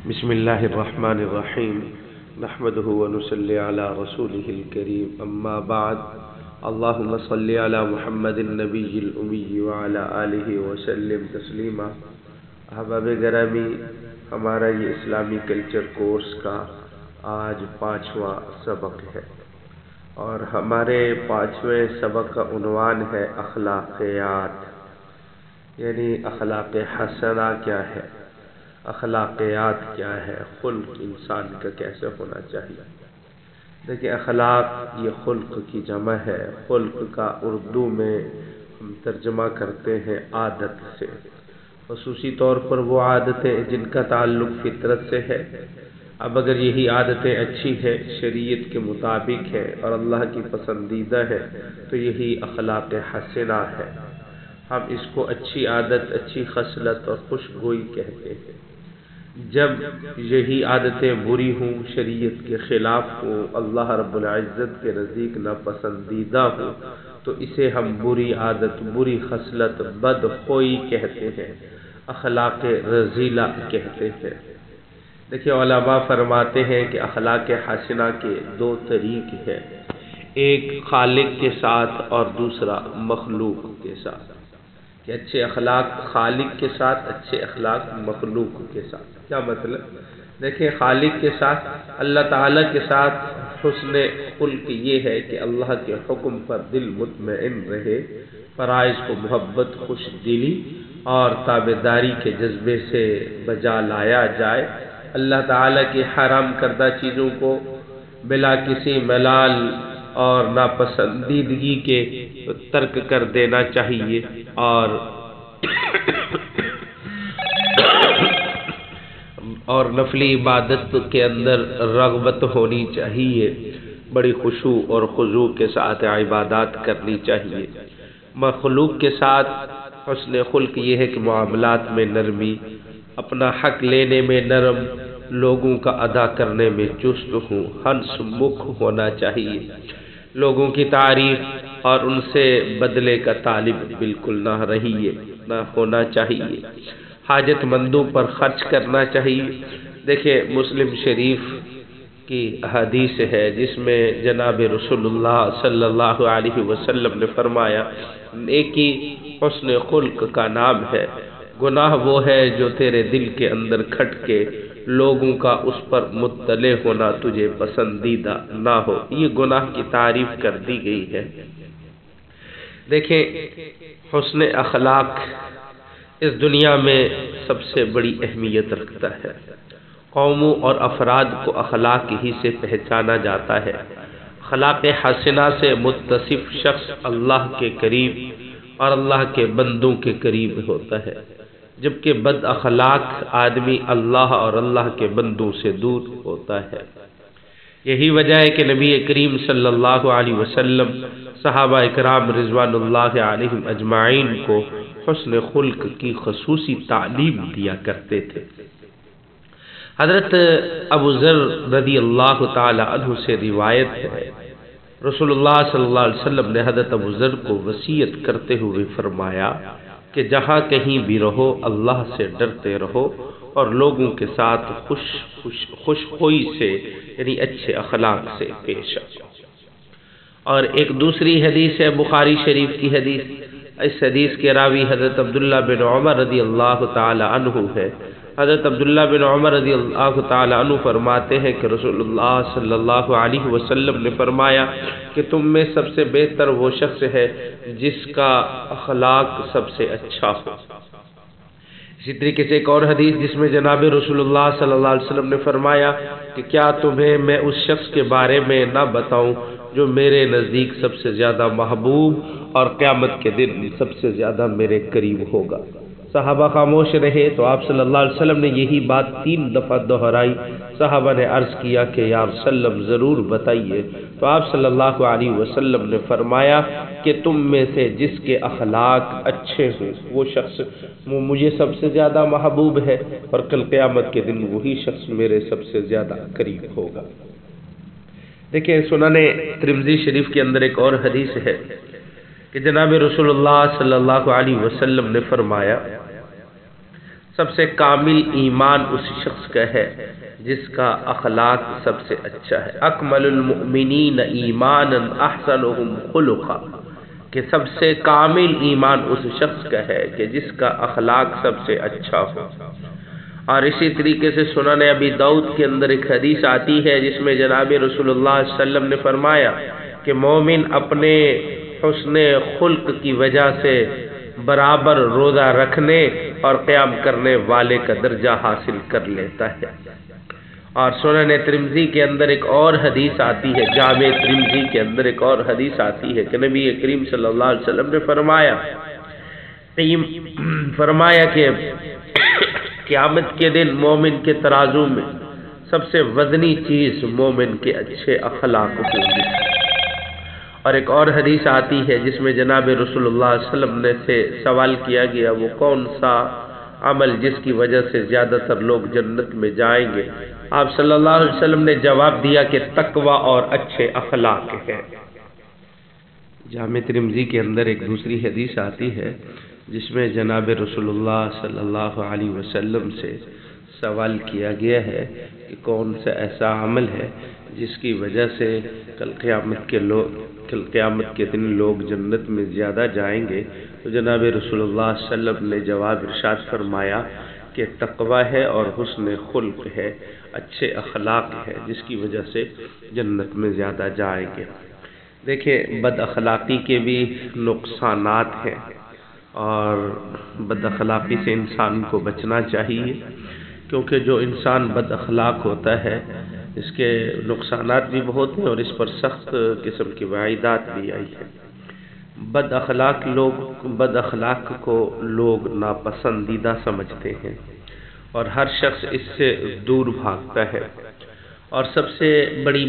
بسم اللہ الرحمن الرحیم نحمده ونصلی علی رسوله الکریم اما بعد اللہم صلی علی محمد النبی الامی وعلی آلہ وسلم تسلیما۔ احباب گرامی، ہمارا یہ اسلامی کلچر کورس کا آج 5واں سبق ہے اور ہمارے 5ویں سبق کا عنوان ہے اخلاقیات، یعنی اخلاق حسنہ کیا ہے، اخلاقیات کیا ہے، خلق انسان کا کیسے ہونا چاہیے۔ دیکھیں، اخلاق یہ خلق کی جمع ہے۔ خلق کا اردو میں ہم ترجمہ کرتے ہیں عادت سے، خصوصی طور پر وہ عادتیں جن کا تعلق فطرت سے ہے۔ اب اگر یہی عادتیں اچھی ہے، شریعت کے مطابق ہے اور اللہ کی پسندیدہ ہے تو یہی اخلاق حسنہ ہے۔ ہم اس کو اچھی عادت، اچھی خصلت اور خوشگوئی کہتے ہیں۔ جب یہی عادتیں بری ہوں، شریعت کے خلاف ہوں، اللہ رب العزت کے نزدیک ناپسندیدہ ہوں، تو اسے ہم بری عادت، بری خصلت، بدخوئی کہتے ہیں، اخلاق رذیلہ کہتے ہیں۔ دیکھیے، علماء فرماتے ہیں کہ اخلاق حسنہ کے 2 طریق ہیں، ایک خالق کے ساتھ اور دوسرا مخلوق کے ساتھ۔ کہ اچھے اخلاق خالق کے ساتھ، اچھے اخلاق مخلوق کے ساتھ۔ کیا مطلب؟ دیکھیں، خالق کے ساتھ، اللہ تعالیٰ کے ساتھ حسن خلق یہ ہے کہ اللہ کے حکم پر دل مطمئن رہے، فرائض کو محبت، خوش دلی اور تابعداری کے جذبے سے بجا لایا جائے، اللہ تعالیٰ کی حرام کردہ چیزوں کو بلا کسی ملال اور ناپسندیدگی کے ترک کر دینا چاہیے، اور نفلی عبادت کے اندر رغبت ہونی چاہیے، بڑی خشوع اور خضوع کے ساتھ عبادات کرنی چاہیے۔ مخلوق کے ساتھ حسن خلق یہ ہے کہ معاملات میں نرمی، اپنا حق لینے میں نرم، لوگوں کا ادا کرنے میں چست ہوں، ہنس مکھ ہونا چاہیے، لوگوں کی تعریف اور ان سے بدلے کا طالب بالکل نہ ہونا چاہیے، حاجت مندوں پر خرچ کرنا چاہیے۔ دیکھیں، مسلم شریف کی حدیث ہے جس میں جناب رسول اللہ صلی اللہ علیہ وسلم نے فرمایا، نیکی حسن خلق کا نام ہے، گناہ وہ ہے جو تیرے دل کے اندر کھٹ کے لوگوں کا اس پر مطلع ہونا تجھے پسندیدہ نہ ہو۔ یہ گناہ کی تعریف کر دی گئی ہے۔ دیکھیں، حسن اخلاق اس دنیا میں سب سے بڑی اہمیت رکھتا ہے۔ قوموں اور افراد کو اخلاق ہی سے پہچانا جاتا ہے۔ اخلاق حسنہ سے متصف شخص اللہ کے قریب اور اللہ کے بندوں کے قریب ہوتا ہے، جبکہ بد اخلاق آدمی اللہ اور اللہ کے بندوں سے دور ہوتا ہے۔ یہی وجہ ہے کہ نبی کریم صلی اللہ علیہ وسلم صحابہ اکرام رضوان اللہ علیہم اجمعین کو حسن خلق کی خصوصی تعلیم دیا کرتے تھے۔ حضرت ابو ذر رضی اللہ تعالی عنہ سے روایت ہے، رسول اللہ صلی اللہ علیہ وسلم نے حضرت ابو ذر کو وصیت کرتے ہوئے فرمایا کہ جہاں کہیں بھی رہو اللہ سے ڈرتے رہو اور لوگوں کے ساتھ خوش خوئی سے، یعنی اچھے اخلاق سے پیش آؤ۔ اور ایک دوسری حدیث ہے، بخاری شریف کی حدیث، اس حدیث کے راوی حضرت عبداللہ بن عمر رضی اللہ تعالی عنہ ہے۔ حضرت عبداللہ بن عمر رضی اللہ تعالی عنہ فرماتے ہیں کہ رسول اللہ صلی اللہ علیہ وسلم نے فرمایا کہ تم میں سب سے بہتر وہ شخص ہے جس کا اخلاق سب سے اچھا ہو۔ اسی طریقے سے ایک اور حدیث جس میں جناب رسول اللہ صلی اللہ علیہ وسلم نے فرمایا کہ کیا تمہیں میں اس شخص کے بارے میں نہ بتاؤں جو میرے نزدیک سب سے زیادہ محبوب اور قیامت کے دن سب سے زیادہ میرے قریب ہوگا۔ صحابہ خاموش رہے تو آپ صلی اللہ علیہ وسلم نے یہی بات 3 دفعہ دہرائی۔ صحابہ نے عرض کیا کہ یا رسول اللہ ضرور بتائیے، تو آپ صلی اللہ علیہ وسلم نے فرمایا کہ تم میں سے جس کے اخلاق اچھے ہوں وہ شخص مجھے سب سے زیادہ محبوب ہے اور کل قیامت کے دن وہی شخص میرے سب سے زیادہ قریب ہوگا۔ دیکھیں، سنن ترمذی شریف کے اندر ایک اور حدیث ہے کہ جناب رسول اللہ صلی اللہ علیہ وسلم نے فرمایا سب سے کامل ایمان اس شخص کا ہے جس کا اخلاق سب سے اچھا ہے۔ اکمل المؤمنین ایمانا احسنهم خلقا، کہ سب سے کامل ایمان اس شخص کا ہے کہ جس کا اخلاق سب سے اچھا ہو۔ اور اسی طریقے سے سنن ابی داؤد کے اندر ایک حدیث آتی ہے جس میں جناب رسول اللہ صلی اللہ علیہ وسلم نے فرمایا کہ مومن اپنے حسن خلق کی وجہ سے برابر روزہ رکھنے اور قیام کرنے والے کا درجہ حاصل کر لیتا ہے۔ اور سنن ترمذی کے اندر ایک اور حدیث آتی ہے، جامع ترمذی کے اندر ایک اور حدیث آتی ہے کہ نبی کریم صلی اللہ علیہ وسلم نے فرمایا کہ قیامت کے دن مومن کے ترازو میں سب سے وزنی چیز مومن کے اچھے اخلاق ہوں گے۔ اور ایک اور حدیث آتی ہے جس میں جناب رسول اللہ صلی اللہ علیہ وسلم نے سے سوال کیا گیا وہ کون سا عمل جس کی وجہ سے زیادہ تر لوگ جنت میں جائیں گے؟ آپ صلی اللہ علیہ وسلم نے جواب دیا کہ تقوی اور اچھے اخلاق ہے۔ جامع ترمذی کے اندر ایک دوسری حدیث آتی ہے جس میں جناب رسول اللہ صلی اللہ علیہ وسلم سے سوال کیا گیا ہے کہ کون سا ایسا عمل ہے جس کی وجہ سے کل قیامت کے دن لوگ جنت میں زیادہ جائیں گے؟ تو جناب رسول اللہ صلی اللہ علیہ وسلم نے جواب ارشاد فرمایا کہ تقوی ہے اور حسن خلق ہے، اچھے اخلاق ہے، جس کی وجہ سے جنت میں زیادہ جائیں گے۔ دیکھیں، بد اخلاقی کے بھی نقصانات ہیں اور بد اخلاقی سے انسان کو بچنا چاہیے، کیونکہ جو انسان بد اخلاق ہوتا ہے اس کے نقصانات بھی بہت ہیں اور اس پر سخت قسم کی وعیدات بھی آئی ہیں۔ بد اخلاق کو لوگ ناپسندیدہ سمجھتے ہیں اور ہر شخص اس سے دور بھاگتا ہے، اور سب سے بڑی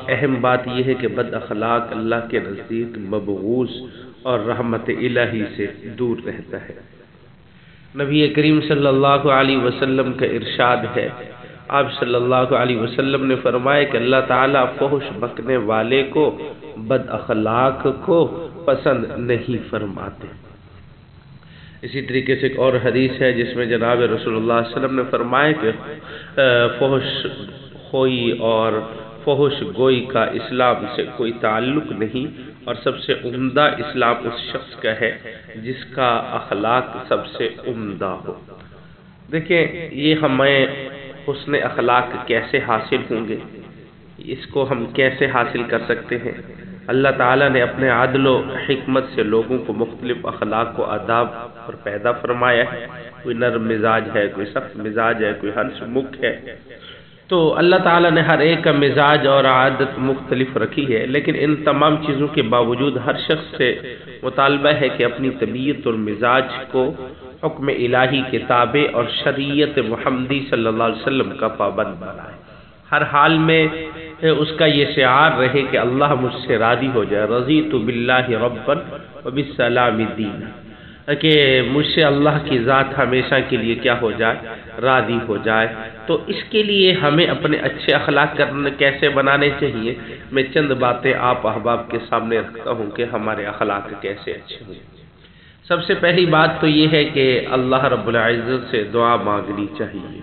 اہم بات یہ ہے کہ بد اخلاق اللہ کے نزدیک مبغوض اور رحمت الہی سے دور رہتا ہے۔ نبی کریم صلی اللہ علیہ وسلم کا ارشاد ہے، آپ صلی اللہ علیہ وسلم نے فرمایا کہ اللہ تعالیٰ فحش بکنے والے کو، بد اخلاق کو پسند نہیں فرماتے۔ اسی طریقے سے ایک اور حدیث ہے جس میں جناب رسول اللہ صلی اللہ علیہ وسلم نے فرمایا کہ فحش خوئی اور فحش گوئی کا اسلام سے کوئی تعلق نہیں، اور سب سے عمدہ اسلام اس شخص کا ہے جس کا اخلاق سب سے عمدہ ہو۔ دیکھیں، یہ ہمیں حسن اخلاق کیسے حاصل ہوں گے، اس کو ہم کیسے حاصل کر سکتے ہیں؟ اللہ تعالیٰ نے اپنے عدل و حکمت سے لوگوں کو مختلف اخلاق و آداب پر پیدا فرمایا ہے۔ کوئی نرم مزاج ہے، کوئی سخت مزاج ہے، کوئی ہنس مکھ ہے۔ تو اللہ تعالیٰ نے ہر ایک کا مزاج اور عادت مختلف رکھی ہے، لیکن ان تمام چیزوں کے باوجود ہر شخص سے مطالبہ ہے کہ اپنی طبیعت اور مزاج کو حکم الہی کے تابع اور شریعت محمدی صلی اللہ علیہ وسلم کا پابند بنائے۔ ہر حال میں اس کا یہ شعار رہے کہ اللہ مجھ سے راضی ہو جائے، رضیت باللہ ربا وبالاسلام دینا، کہ مجھ سے اللہ کی ذات ہمیشہ کے لیے کیا ہو جائے، راضی ہو جائے۔ تو اس کے لیے ہمیں اپنے اچھے اخلاق کیسے بنانے چاہیے، میں چند باتیں آپ احباب کے سامنے رکھتا ہوں کہ ہمارے اخلاق کیسے اچھے ہوں۔ سب سے پہلی بات تو یہ ہے کہ اللہ رب العزت سے دعا مانگنی چاہیے۔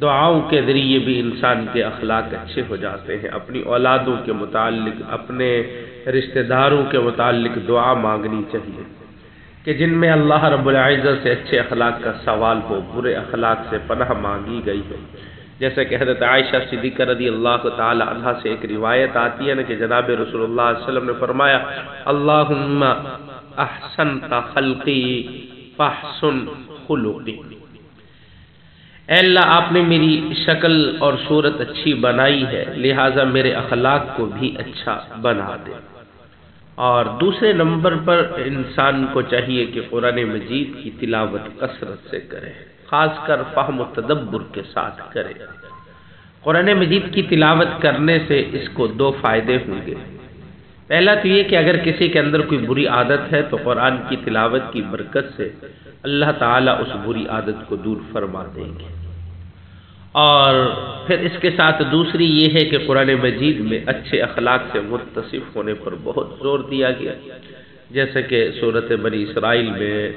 دعاؤں کے ذریعے بھی انسان کے اخلاق اچھے ہو جاتے ہیں۔ اپنی اولادوں کے متعلق، اپنے رشتہ داروں کے متعلق دعا مانگنی چاہیے کہ جن میں اللہ رب العزت سے اچھے اخلاق کا سوال ہو، برے اخلاق سے پناہ مانگی گئی ہے۔ جیسا کہ حضرت عائشہ صدیقہ رضی اللہ تعالی عنہا سے ایک روایت آتی ہے کہ جناب رسول اللہ صلی اللہ علیہ وسلم نے فرمایا، اللہم احسنت خلقی فاحسن خلقی، اے اللہ آپ نے میری شکل اور صورت اچھی بنائی ہے، لہٰذا میرے اخلاق کو بھی اچھا بنا دے۔ اور دوسرے نمبر پر انسان کو چاہیے کہ قرآن مجید کی تلاوت کثرت سے کرے، خاص کر فہم و تدبر کے ساتھ کرے۔ قرآن مجید کی تلاوت کرنے سے اس کو دو فائدے ہوں گے۔ پہلا تو یہ کہ اگر کسی کے اندر کوئی بری عادت ہے تو قرآن کی تلاوت کی برکت سے اللہ تعالیٰ اس بری عادت کو دور فرما دیں گے۔ اور پھر اس کے ساتھ دوسری یہ ہے کہ قرآن مجید میں اچھے اخلاق سے متصف ہونے پر بہت زور دیا گیا، جیسے کہ سورۃ بنی اسرائیل میں،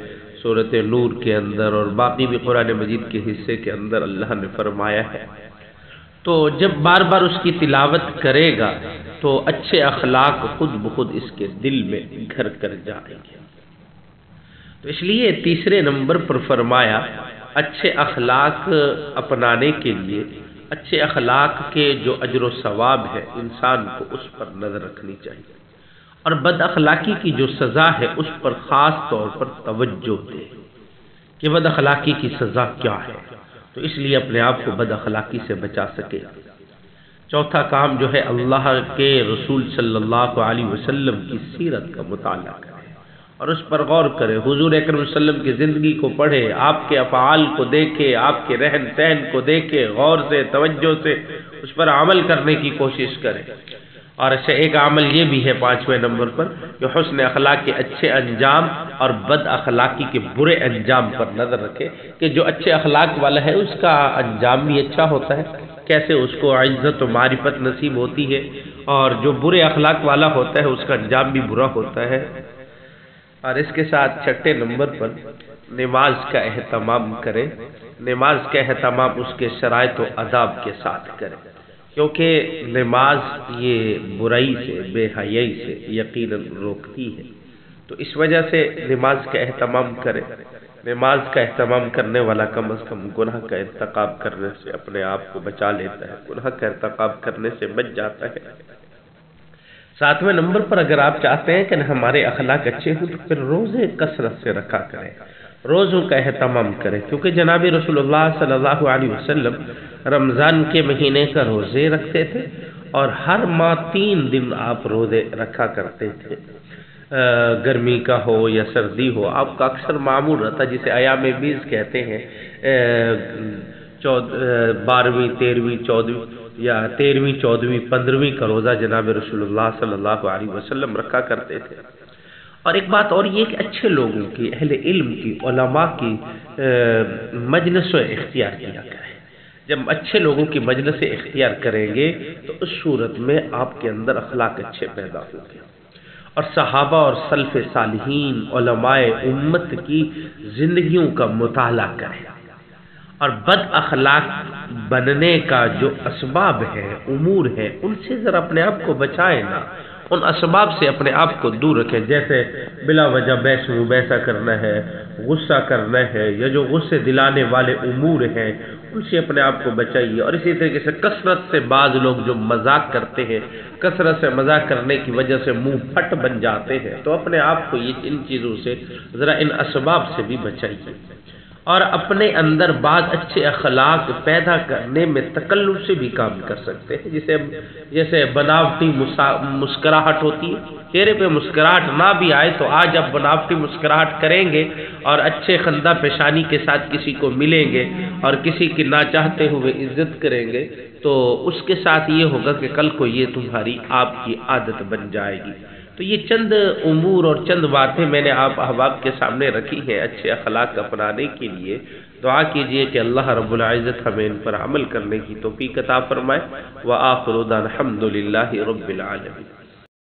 سورۃ نور کے اندر اور باقی بھی قرآن مجید کے حصے کے اندر اللہ نے فرمایا ہے۔ تو جب بار بار اس کی تلاوت کرے گا تو اچھے اخلاق خود بخود اس کے دل میں گھر کر جائیں گے۔ تو اس لیے تیسرے نمبر پر فرمایا اچھے اخلاق اپنانے کے لیے اچھے اخلاق کے جو اجر و ثواب ہے انسان کو اس پر نظر رکھنی چاہیے، اور بد اخلاقی کی جو سزا ہے اس پر خاص طور پر توجہ دے کہ بد اخلاقی کی سزا کیا ہے، تو اس لیے اپنے آپ کو بد اخلاقی سے بچا سکے۔ چوتھا کام جو ہے اللہ کے رسول صلی اللہ علیہ وسلم کی سیرت کا مطالعہ کرے اور اس پر غور کرے، حضور اکرم صلی اللہ علیہ وسلم کی زندگی کو پڑھے، آپ کے افعال کو دیکھے، آپ کے رہن سہن کو دیکھے، غور سے توجہ سے اس پر عمل کرنے کی کوشش کرے۔ اور ایسے ایک عمل یہ بھی ہے 5ویں نمبر پر کہ حسن اخلاق کے اچھے انجام اور بد اخلاقی کے برے انجام پر نظر رکھے کہ جو اچھے اخلاق والا ہے اس کا انجام بھی اچھا ہوتا ہے، کیسے اس کو عزت و معرفت نصیب ہوتی ہے، اور جو برے اخلاق والا ہوتا ہے اس کا انجام بھی برا ہوتا ہے۔ اور اس کے ساتھ 6 نمبر پر نماز کا اہتمام کرے، نماز کا اہتمام اس کے شرائط و آداب کے ساتھ کرے، کیونکہ نماز یہ برائی سے، بے حیائی سے یقیناً روکتی ہے، تو اس وجہ سے نماز کا اہتمام کرے۔ نماز کا اہتمام کرنے والا کم از کم گناہ کا ارتکاب کرنے سے اپنے آپ کو بچا لیتا ہے، گناہ کا ارتکاب کرنے سے بچ جاتا ہے۔ 7ویں نمبر پر اگر آپ چاہتے ہیں کہ ہمارے اخلاق اچھے ہوں تو پھر روزے کثرت سے رکھا کریں، روزوں کا اہتمام کریں، کیونکہ جناب رسول اللہ صلی اللہ علیہ وسلم رمضان کے مہینے کا روزے رکھتے تھے اور ہر ماہ 3 دن آپ روزے رکھا کرتے تھے، گرمی کا ہو یا سردی ہو، آپ کا اکثر معمول رہتا جسے ایام بیز کہتے ہیں، 12ویں 13ویں 14ویں یا 13ویں 14ویں 15ویں کا روزہ جناب رسول اللہ صلی اللہ علیہ وسلم رکھا کرتے تھے۔ اور ایک بات اور یہ کہ اچھے لوگوں کی، اہل علم کی، علماء کی مجلس و اختیار کیا کریں۔ جب اچھے لوگوں کی مجلس اختیار کریں گے تو اس صورت میں آپ کے اندر اخلاق اچھے پیدا ہوں گے، اور صحابہ اور سلف صالحین علماء امت کی زندگیوں کا مطالعہ کریں، اور بد اخلاق بننے کا جو اسباب ہے، امور ہے، ان سے ذرا اپنے آپ کو بچائیں نا، ان اسباب سے اپنے آپ کو دور رکھیں، جیسے بلا وجہ بحث مباحثہ کرنا ہے، غصہ کرنا ہے، یا جو غصے دلانے والے امور ہیں ان سے اپنے آپ کو بچائیے۔ اور اسی طریقے سے کثرت سے بعض لوگ جو مذاق کرتے ہیں، کثرت سے مذاق کرنے کی وجہ سے منہ پھٹ بن جاتے ہیں، تو اپنے آپ کو ان چیزوں سے ذرا ان اسباب سے بھی بچائیے، اور اپنے اندر بعض اچھے اخلاق پیدا کرنے میں تکلف سے بھی کام کر سکتے ہیں، جیسے بناوٹی مسکراہٹ ہوتی ہے، چہرے پہ مسکراہٹ نہ بھی آئے تو آج آپ بناوٹی مسکراہٹ کریں گے اور اچھے خندہ پیشانی کے ساتھ کسی کو ملیں گے اور کسی کی نہ چاہتے ہوئے عزت کریں گے، تو اس کے ساتھ یہ ہوگا کہ کل کو یہ تمہاری آپ کی عادت بن جائے گی۔ تو یہ چند امور اور چند باتیں میں نے آپ احباب کے سامنے رکھی ہیں اچھے اخلاق اپنانے کے لیے۔ دعا کیجئے کہ اللہ رب العزت ہمیں ان پر عمل کرنے کی توفیق عطا فرمائے۔ وآخر دعوانا الحمد للہ رب العالمین۔